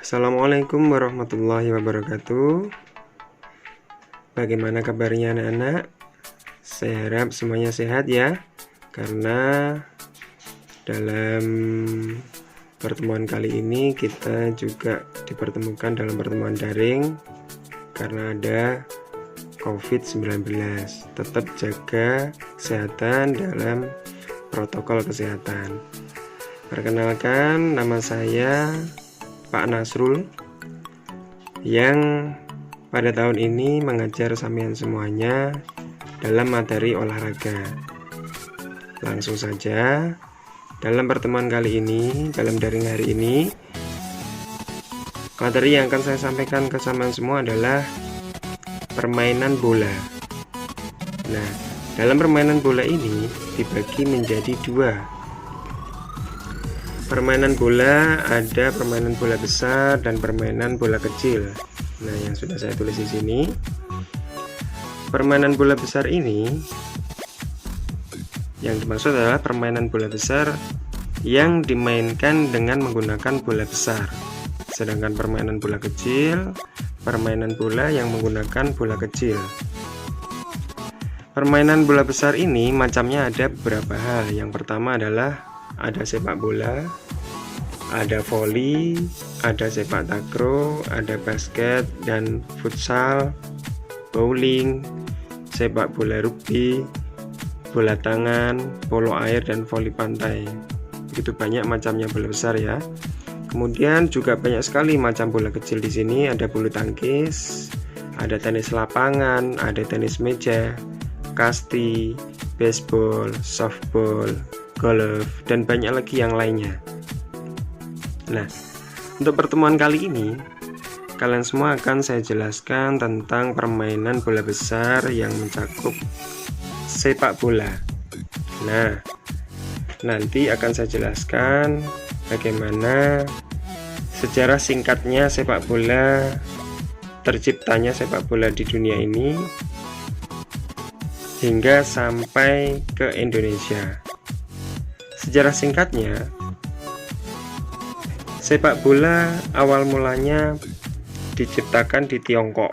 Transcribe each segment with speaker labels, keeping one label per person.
Speaker 1: Assalamualaikum warahmatullahi wabarakatuh. Bagaimana kabarnya anak-anak? Saya harap semuanya sehat ya. Karena dalam pertemuan kali ini kita juga dipertemukan dalam pertemuan daring karena ada COVID-19. Tetap jaga kesehatan dalam protokol kesehatan. Perkenalkan, nama saya Pak Nasrul yang pada tahun ini mengajar sampean semuanya dalam materi olahraga. Langsung saja, dalam pertemuan kali ini, dalam daring hari ini, materi yang akan saya sampaikan ke sampean semua adalah permainan bola. Nah, dalam permainan bola ini dibagi menjadi dua. Permainan bola ada permainan bola besar dan permainan bola kecil. Nah, yang sudah saya tulis di sini. Permainan bola besar ini yang dimaksud adalah permainan bola besar yang dimainkan dengan menggunakan bola besar. Sedangkan permainan bola kecil, permainan bola yang menggunakan bola kecil. Permainan bola besar ini macamnya ada beberapa hal. Yang pertama adalah ada sepak bola, ada voli, ada sepak takraw, ada basket dan futsal, bowling, sepak bola rugby, bola tangan, polo air dan voli pantai. Begitu banyak macamnya bola besar ya. Kemudian juga banyak sekali macam bola kecil di sini. Ada bulu tangkis, ada tenis lapangan, ada tenis meja, kasti, baseball, softball, golf, dan banyak lagi yang lainnya. Nah, untuk pertemuan kali ini, kalian semua akan saya jelaskan tentang permainan bola besar yang mencakup sepak bola. Nah, nanti akan saya jelaskan bagaimana sejarah singkatnya sepak bola, terciptanya sepak bola di dunia ini, hingga sampai ke Indonesia. Sejarah singkatnya, sepak bola awal mulanya diciptakan di Tiongkok.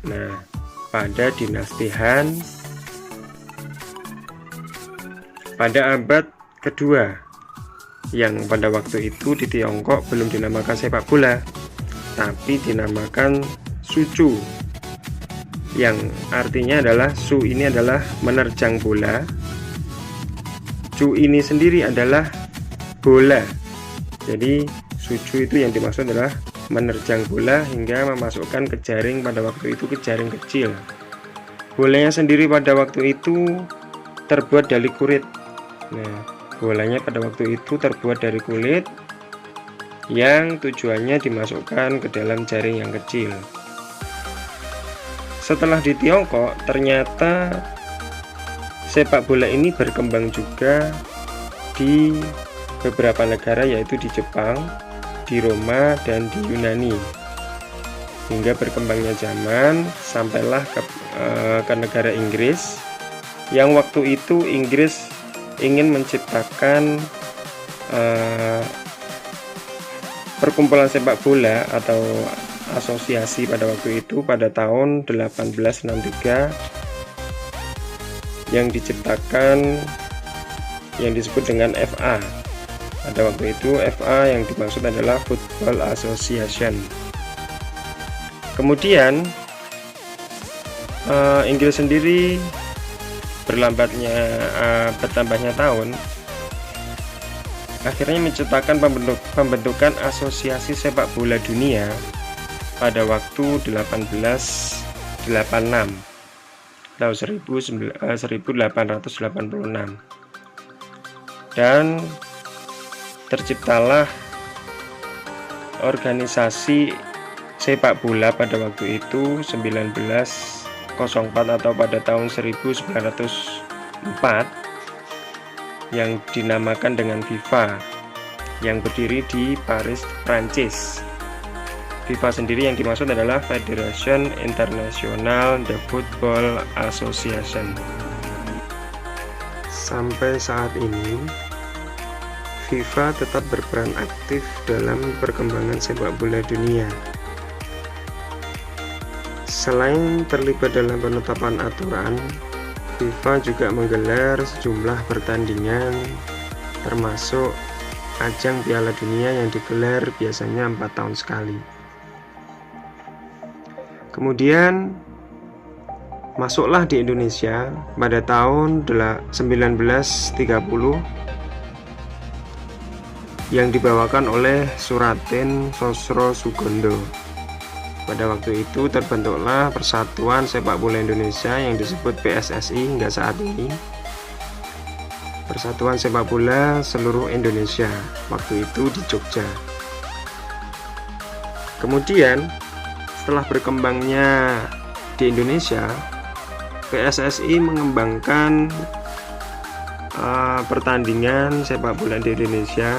Speaker 1: Nah, pada dinasti Han pada abad kedua, yang pada waktu itu di Tiongkok belum dinamakan sepak bola, tapi dinamakan Sucu, yang artinya adalah Su ini adalah menerjang bola, Cu ini sendiri adalah bola. Jadi Sucu itu yang dimaksud adalah menerjang bola hingga memasukkan ke jaring, pada waktu itu ke jaring kecil. Bolanya sendiri pada waktu itu terbuat dari kulit. Nah, bolanya pada waktu itu terbuat dari kulit yang tujuannya dimasukkan ke dalam jaring yang kecil. Setelah di Tiongkok, ternyata sepak bola ini berkembang juga di beberapa negara, yaitu di Jepang, di Roma, dan di Yunani. Hingga berkembangnya zaman, sampailah ke negara Inggris, yang waktu itu Inggris ingin menciptakan perkumpulan sepak bola atau asosiasi pada waktu itu pada tahun 1863, yang diciptakan yang disebut dengan FA. Pada waktu itu FA yang dimaksud adalah Football Association. Kemudian Inggris sendiri bertambahnya tahun akhirnya menciptakan pembentukan asosiasi sepak bola dunia pada waktu 1886 tahun 1886, dan terciptalah organisasi sepak bola pada waktu itu 1904 atau pada tahun 1904 yang dinamakan dengan FIFA, yang berdiri di Paris, Prancis. FIFA sendiri yang dimaksud adalah Federation International de Football Association. Sampai saat ini FIFA tetap berperan aktif dalam perkembangan sepak bola dunia. Selain terlibat dalam penetapan aturan, FIFA juga menggelar sejumlah pertandingan termasuk ajang Piala Dunia yang digelar biasanya 4 tahun sekali. Kemudian masuklah di Indonesia pada tahun 1930 yang dibawakan oleh Suratin Sosro Sugondo. Pada waktu itu terbentuklah Persatuan Sepak Bola Indonesia yang disebut PSSI hingga saat ini. Persatuan Sepak Bola Seluruh Indonesia, waktu itu di Jogja. Kemudian setelah berkembangnya di Indonesia, PSSI mengembangkan pertandingan sepak bola di Indonesia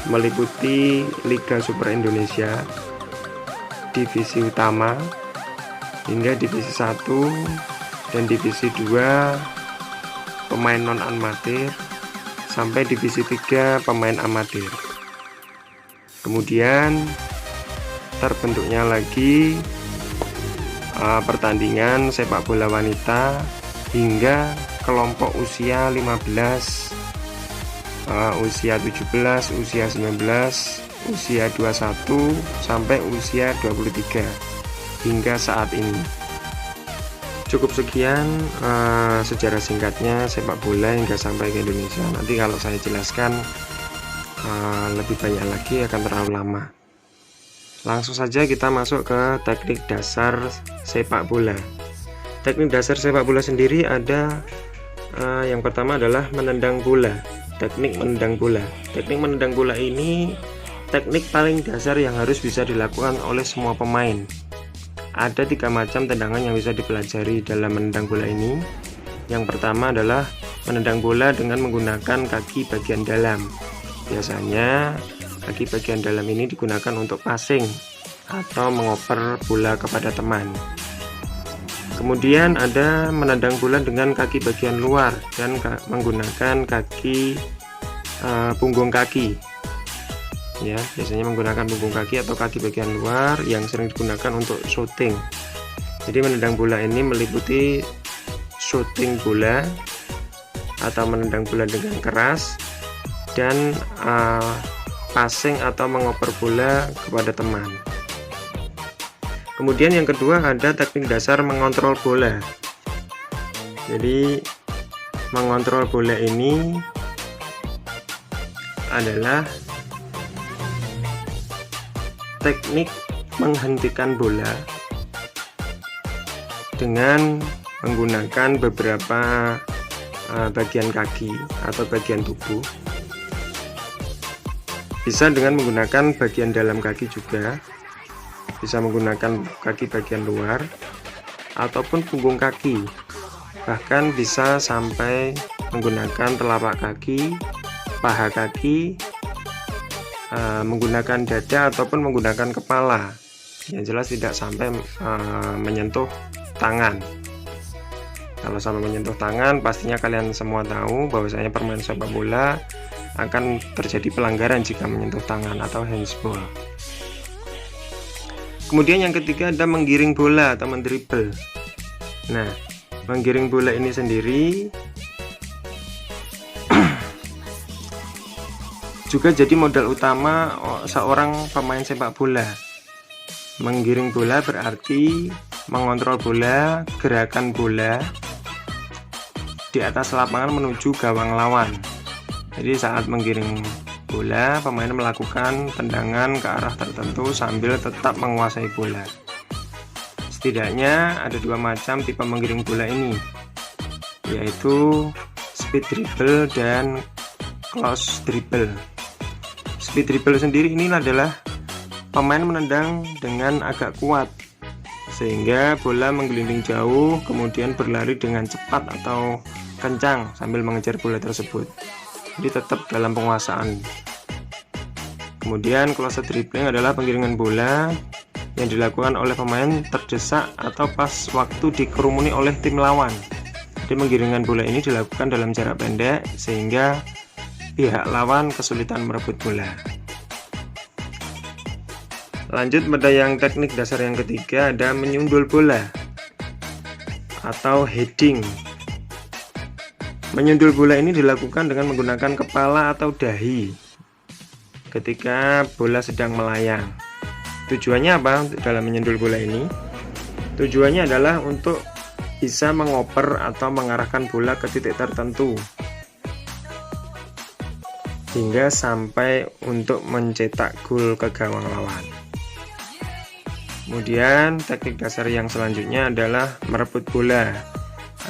Speaker 1: meliputi Liga Super Indonesia, Divisi Utama hingga Divisi 1 dan Divisi 2 pemain non-amatir sampai Divisi 3 pemain amatir. Kemudian terbentuknya lagi pertandingan sepak bola wanita hingga kelompok usia 15, usia 17, usia 19, usia 21 sampai usia 23 hingga saat ini. Cukup sekian sejarah singkatnya sepak bola hingga sampai ke Indonesia. Nanti kalau saya jelaskan lebih banyak lagi akan terlalu lama. Langsung saja kita masuk ke teknik dasar sepak bola. Teknik dasar sepak bola sendiri ada yang pertama adalah menendang bola. Teknik menendang bola. Teknik menendang bola ini teknik paling dasar yang harus bisa dilakukan oleh semua pemain. Ada 3 macam tendangan yang bisa dipelajari dalam menendang bola ini. Yang pertama adalah menendang bola dengan menggunakan kaki bagian dalam. Biasanya kaki bagian dalam ini digunakan untuk passing atau mengoper bola kepada teman. Kemudian ada menendang bola dengan kaki bagian luar dan menggunakan kaki punggung kaki. Ya, biasanya menggunakan punggung kaki atau kaki bagian luar yang sering digunakan untuk shooting. Jadi menendang bola ini meliputi shooting bola atau menendang bola dengan keras dan passing atau mengoper bola kepada teman. Kemudian yang kedua ada teknik dasar mengontrol bola. Jadi mengontrol bola ini adalah teknik menghentikan bola dengan menggunakan beberapa bagian kaki atau bagian tubuh. Bisa dengan menggunakan bagian dalam kaki juga, bisa menggunakan kaki bagian luar ataupun punggung kaki, bahkan bisa sampai menggunakan telapak kaki, paha kaki, menggunakan dada ataupun menggunakan kepala. Yang jelas tidak sampai menyentuh tangan. Kalau sampai menyentuh tangan, pastinya kalian semua tahu bahwasanya permainan sepak bola akan terjadi pelanggaran jika menyentuh tangan atau handsball. Kemudian yang ketiga ada menggiring bola atau mendribble. Nah, menggiring bola ini sendiri juga jadi modal utama seorang pemain sepak bola. Menggiring bola berarti mengontrol bola, gerakan bola di atas lapangan menuju gawang lawan. Jadi saat menggiring bola, pemain melakukan tendangan ke arah tertentu sambil tetap menguasai bola. Setidaknya ada 2 macam tipe menggiring bola ini, yaitu speed dribble dan close dribble. Speed dribble sendiri ini adalah pemain menendang dengan agak kuat sehingga bola menggelinding jauh, kemudian berlari dengan cepat atau kencang sambil mengejar bola tersebut. Jadi tetap dalam penguasaan. Kemudian close dribbling adalah penggiringan bola yang dilakukan oleh pemain terdesak atau pas waktu dikerumuni oleh tim lawan. Jadi penggiringan bola ini dilakukan dalam jarak pendek sehingga pihak lawan kesulitan merebut bola. Lanjut pada yang teknik dasar yang ketiga, ada menyundul bola atau heading. Menyundul bola ini dilakukan dengan menggunakan kepala atau dahi ketika bola sedang melayang. Tujuannya apa dalam menyundul bola ini? Tujuannya adalah untuk bisa mengoper atau mengarahkan bola ke titik tertentu hingga sampai untuk mencetak gol ke gawang lawan. Kemudian teknik dasar yang selanjutnya adalah merebut bola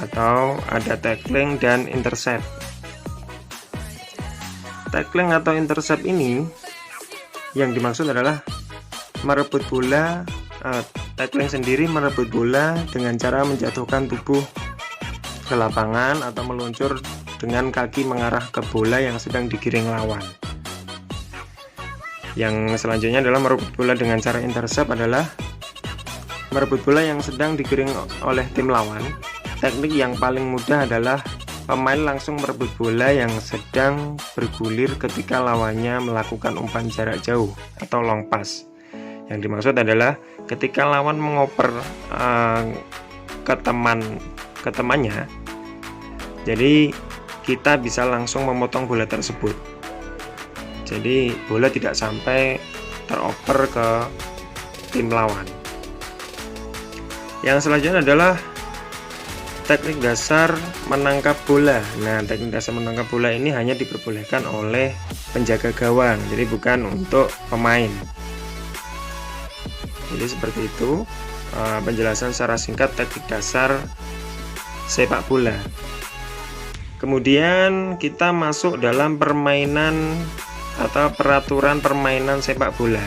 Speaker 1: atau ada tackling dan intercept. Tackling atau intercept ini yang dimaksud adalah merebut bola. Tackling sendiri merebut bola dengan cara menjatuhkan tubuh ke lapangan atau meluncur dengan kaki mengarah ke bola yang sedang digiring lawan. Yang selanjutnya adalah merebut bola dengan cara intercept, adalah merebut bola yang sedang digiring oleh tim lawan. Teknik yang paling mudah adalah pemain langsung merebut bola yang sedang bergulir ketika lawannya melakukan umpan jarak jauh atau long pass. Yang dimaksud adalah ketika lawan mengoper ke temannya, jadi kita bisa langsung memotong bola tersebut. Jadi bola tidak sampai teroper ke tim lawan. Yang selanjutnya adalah teknik dasar menangkap bola. Nah, teknik dasar menangkap bola ini hanya diperbolehkan oleh penjaga gawang, jadi bukan untuk pemain. Jadi seperti itu penjelasan secara singkat teknik dasar sepak bola. Kemudian kita masuk dalam permainan atau peraturan permainan sepak bola.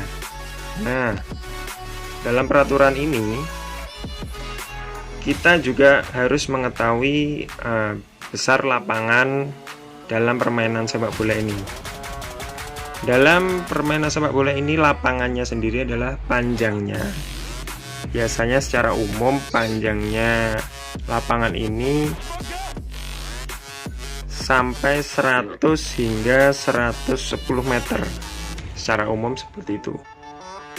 Speaker 1: Nah, dalam peraturan ini kita juga harus mengetahui besar lapangan dalam permainan sepak bola ini. Dalam permainan sepak bola ini lapangannya sendiri adalah panjangnya. Biasanya secara umum panjangnya lapangan ini sampai 100 hingga 110 meter. Secara umum seperti itu.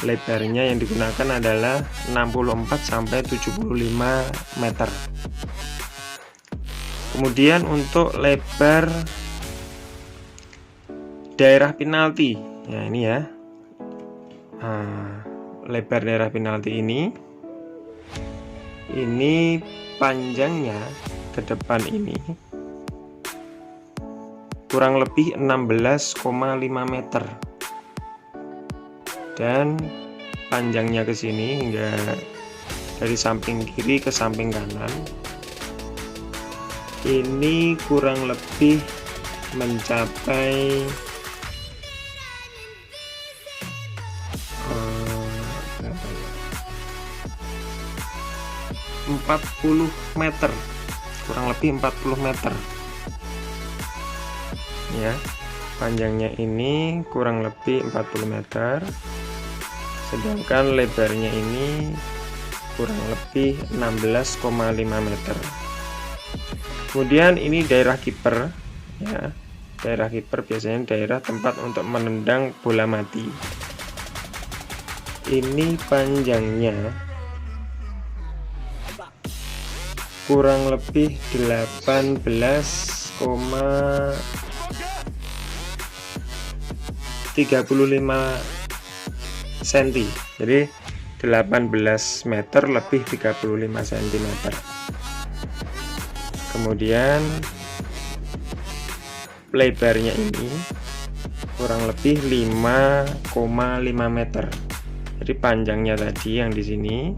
Speaker 1: Lebarnya yang digunakan adalah 64 sampai 75 meter. Kemudian untuk lebar daerah penalti, ya ini ya, lebar daerah penalti ini panjangnya ke depan ini kurang lebih 16,5 meter dan panjangnya ke sini hingga dari samping kiri ke samping kanan ini kurang lebih mencapai 40 meter, kurang lebih 40 meter ya. Panjangnya ini kurang lebih 40 meter, sedangkan lebarnya ini kurang lebih 16,5 meter. Kemudian ini daerah kiper ya. Daerah kiper biasanya daerah tempat untuk menendang bola mati. Ini panjangnya kurang lebih 18,35 cm. Jadi 18 meter lebih 35 cm. Kemudian lebarnya ini kurang lebih 5,5 meter. Jadi panjangnya tadi yang di sini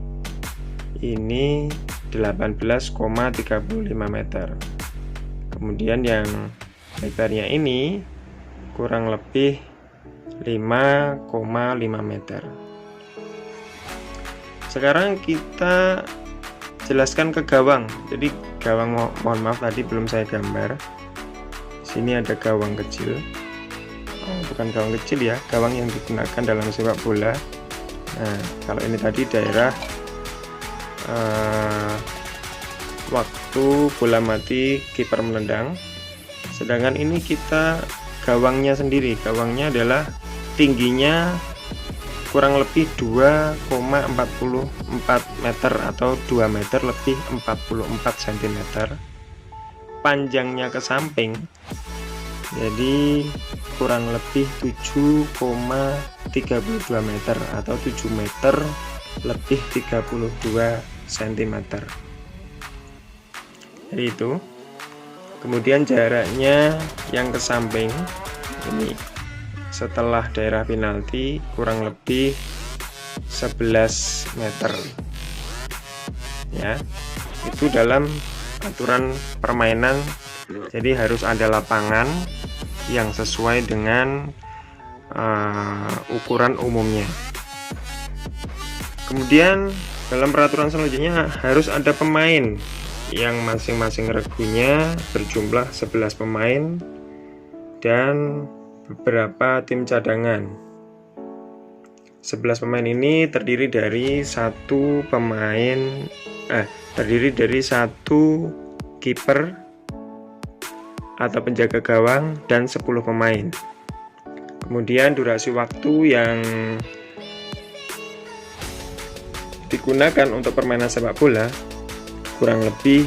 Speaker 1: ini 18,35 meter. Kemudian yang lebarnya ini kurang lebih 5,5 meter. Sekarang kita jelaskan ke gawang. Jadi gawang, mohon maaf tadi belum saya gambar. Sini ada gawang kecil. Bukan gawang kecil ya, gawang yang digunakan dalam sepak bola. Nah, kalau ini tadi daerah waktu bola mati kiper menendang, sedangkan ini kita gawangnya sendiri. Gawangnya adalah tingginya kurang lebih 2,44 meter atau 2 meter lebih 44 cm. Panjangnya ke samping jadi kurang lebih 7,32 meter atau 7 meter lebih 32 cm. Jadi itu. Kemudian jaraknya yang ke samping ini setelah daerah penalti kurang lebih 11 meter ya. Itu dalam aturan permainan, jadi harus ada lapangan yang sesuai dengan ukuran umumnya. Kemudian dalam peraturan selanjutnya harus ada pemain yang masing-masing regunya berjumlah 11 pemain dan beberapa tim cadangan. 11 pemain ini terdiri dari satu kiper atau penjaga gawang dan 10 pemain. Kemudian durasi waktu yang digunakan untuk permainan sepak bola kurang lebih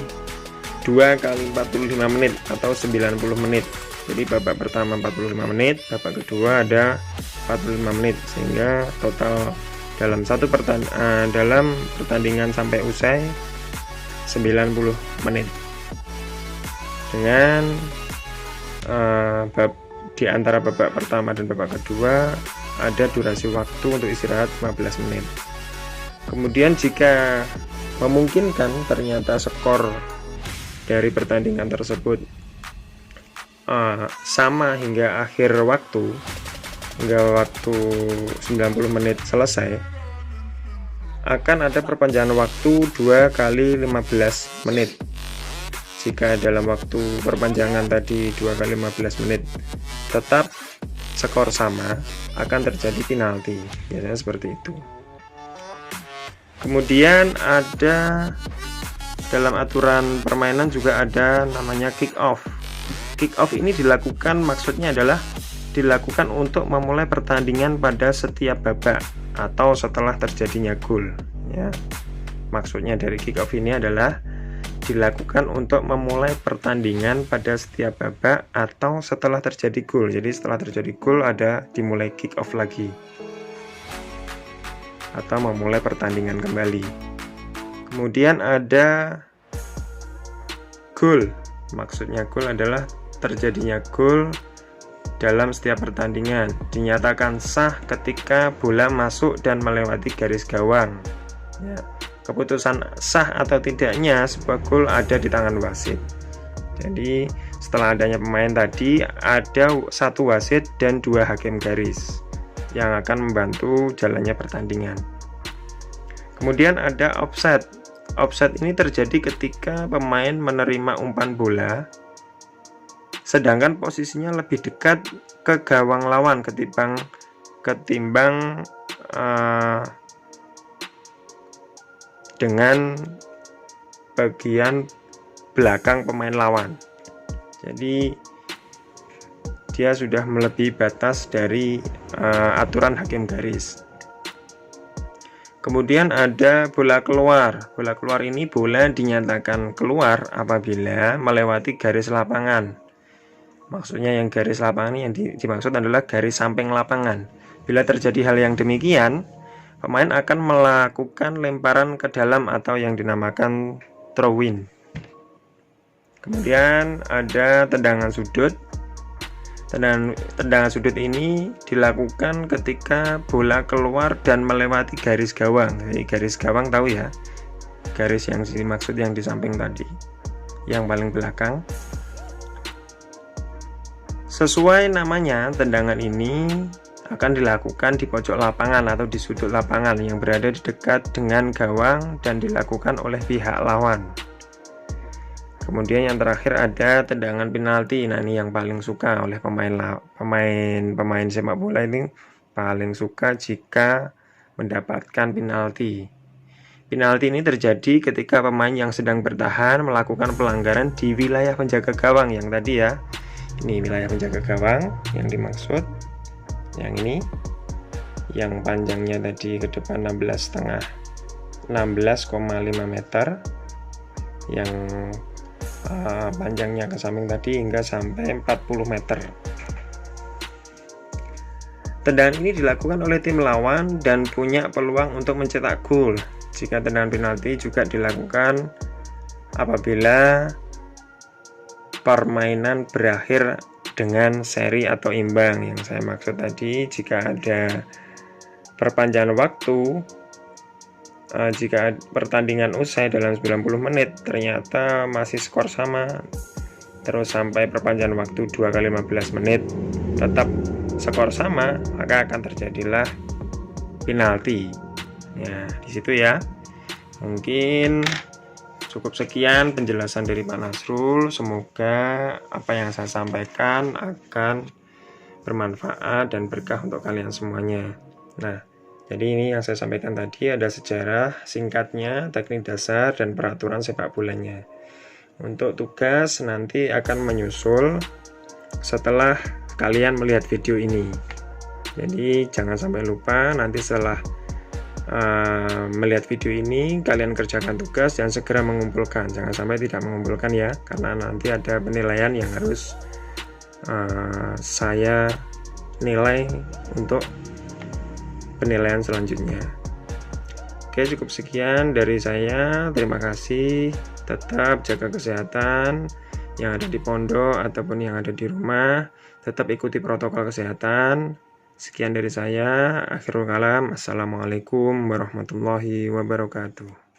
Speaker 1: 2 kali 45 menit atau 90 menit. Jadi babak pertama 45 menit, babak kedua ada 45 menit, sehingga total dalam dalam pertandingan sampai usai 90 menit. Dengan di antara babak pertama dan babak kedua ada durasi waktu untuk istirahat 15 menit. Kemudian jika memungkinkan ternyata skor dari pertandingan tersebut sama hingga akhir waktu, hingga waktu 90 menit selesai, akan ada perpanjangan waktu 2 kali 15 menit. Jika dalam waktu perpanjangan tadi 2 kali 15 menit tetap skor sama, akan terjadi penalti, biasanya seperti itu. Kemudian ada dalam aturan permainan juga ada namanya kick off. Kick off ini maksudnya adalah dilakukan untuk memulai pertandingan pada setiap babak atau setelah terjadinya gol ya. Maksudnya dari kick off ini adalah dilakukan untuk memulai pertandingan pada setiap babak atau setelah terjadi gol. Jadi setelah terjadi gol ada dimulai kick off lagi atau memulai pertandingan kembali. Kemudian ada gol. Maksudnya gol adalah terjadinya gol dalam setiap pertandingan, dinyatakan sah ketika bola masuk dan melewati garis gawang ya. Keputusan sah atau tidaknya sebuah gol ada di tangan wasit. Jadi setelah adanya pemain tadi ada satu wasit dan 2 hakim garis yang akan membantu jalannya pertandingan. Kemudian ada offside. Offside ini terjadi ketika pemain menerima umpan bola sedangkan posisinya lebih dekat ke gawang lawan ketimbang dengan bagian belakang pemain lawan. Jadi dia sudah melebihi batas dari aturan hakim garis. Kemudian ada bola keluar. Bola keluar ini bola dinyatakan keluar apabila melewati garis lapangan. Maksudnya yang garis lapangan yang dimaksud adalah garis samping lapangan. Bila terjadi hal yang demikian, pemain akan melakukan lemparan ke dalam atau yang dinamakan throw-in. Kemudian ada tendangan sudut. Tendangan sudut ini dilakukan ketika bola keluar dan melewati garis gawang. Jadi garis gawang tahu ya, garis yang dimaksud yang di samping tadi, yang paling belakang. Sesuai namanya, tendangan ini akan dilakukan di pojok lapangan atau di sudut lapangan yang berada di dekat dengan gawang dan dilakukan oleh pihak lawan. Kemudian yang terakhir ada tendangan penalti. Nah, ini yang paling suka oleh pemain sepak bola, ini paling suka jika mendapatkan penalti. Penalti ini terjadi ketika pemain yang sedang bertahan melakukan pelanggaran di wilayah penjaga gawang yang tadi ya. Ini wilayah penjaga gawang yang dimaksud. Yang ini, yang panjangnya tadi ke depan 16,5 meter, yang panjangnya ke samping tadi hingga sampai 40 meter. Tendangan ini dilakukan oleh tim lawan dan punya peluang untuk mencetak gol. Jika tendangan penalti juga dilakukan apabila permainan berakhir dengan seri atau imbang. Yang saya maksud tadi, jika ada perpanjangan waktu, jika pertandingan usai dalam 90 menit ternyata masih skor sama, terus sampai perpanjangan waktu 2 kali 15 menit tetap skor sama, maka akan terjadilah penalti. Ya, di situ ya. Mungkin cukup sekian penjelasan dari Pak Nasrul. Semoga apa yang saya sampaikan akan bermanfaat dan berkah untuk kalian semuanya. Nah, jadi ini yang saya sampaikan tadi, ada sejarah singkatnya, teknik dasar, dan peraturan sepak bolanya. Untuk tugas nanti akan menyusul setelah kalian melihat video ini. Jadi jangan sampai lupa, nanti setelah melihat video ini kalian kerjakan tugas dan segera mengumpulkan. Jangan sampai tidak mengumpulkan ya, karena nanti ada penilaian yang harus saya nilai untuk penilaian selanjutnya. Oke, cukup sekian dari saya. Terima kasih. Tetap jaga kesehatan yang ada di pondok ataupun yang ada di rumah. Tetap ikuti protokol kesehatan. Sekian dari saya. Akhirul kalam. Assalamualaikum warahmatullahi wabarakatuh.